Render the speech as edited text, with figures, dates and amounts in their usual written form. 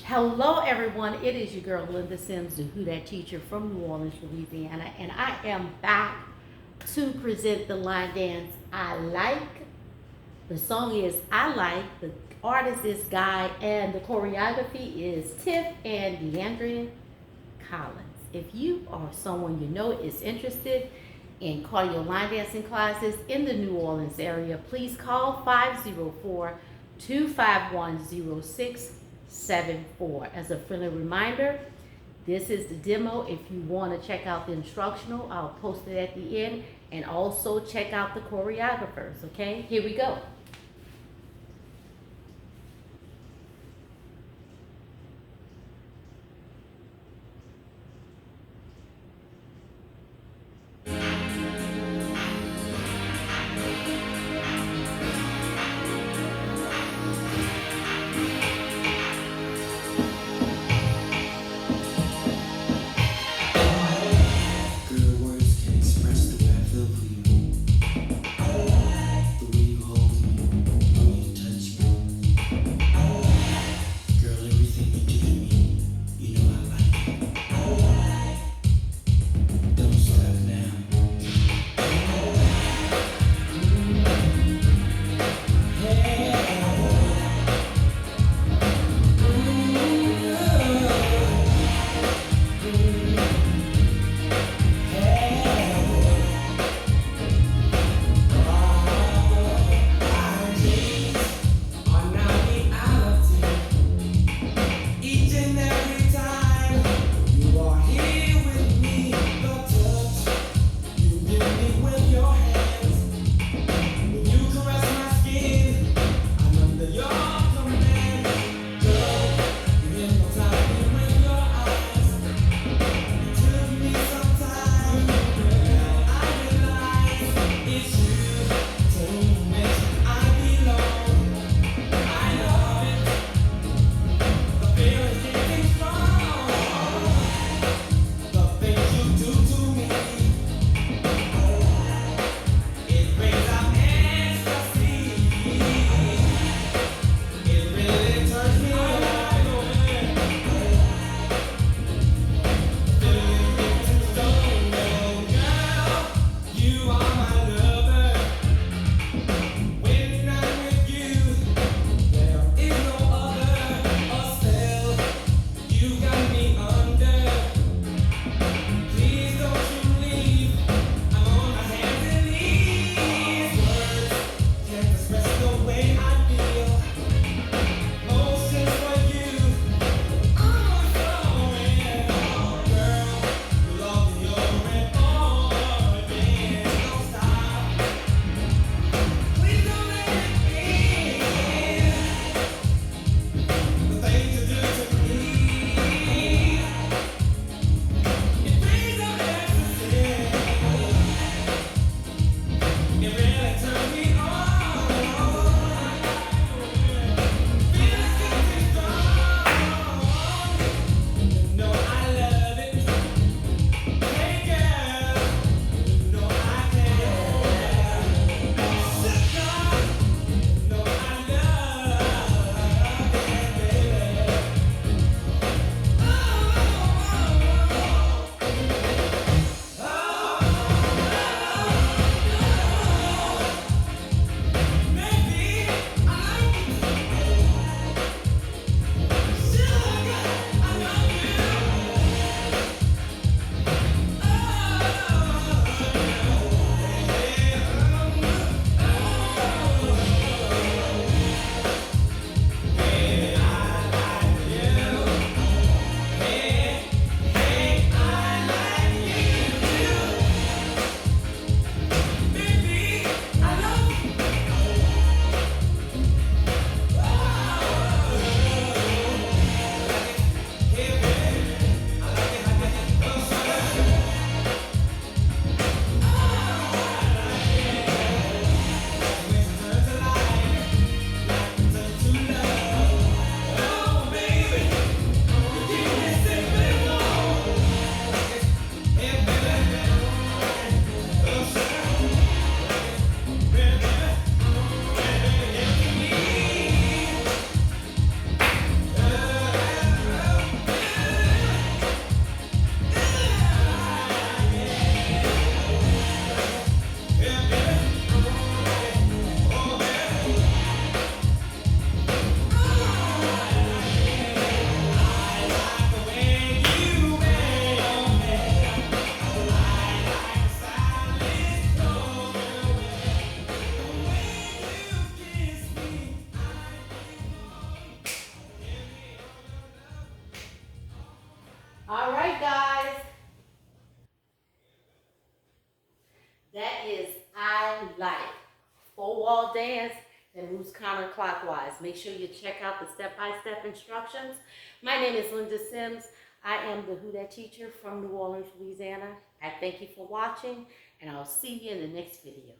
Hello, everyone. It is your girl Linda Sims, the Who That teacher from New Orleans, Louisiana, and I am back to present the line dance I Like. The song is I Like. The artist is Guy, and the choreography is TIFF and DeAndre Collins. If you are someone you know is interested in cardio line dancing classes in the New Orleans area, please call 504-251-0674. As a friendly reminder, this is the demo. If you want to check out the instructional, I'll post it at the end, and also check out the choreographers. Okay, here we go. Girl, words can't express the way I feel for you. The way you hold me, counterclockwise. Make sure you check out the step-by-step instructions. My name is Linda Sims. I am the Who Dat teacher from New Orleans, Louisiana. I thank you for watching, and I'll see you in the next video.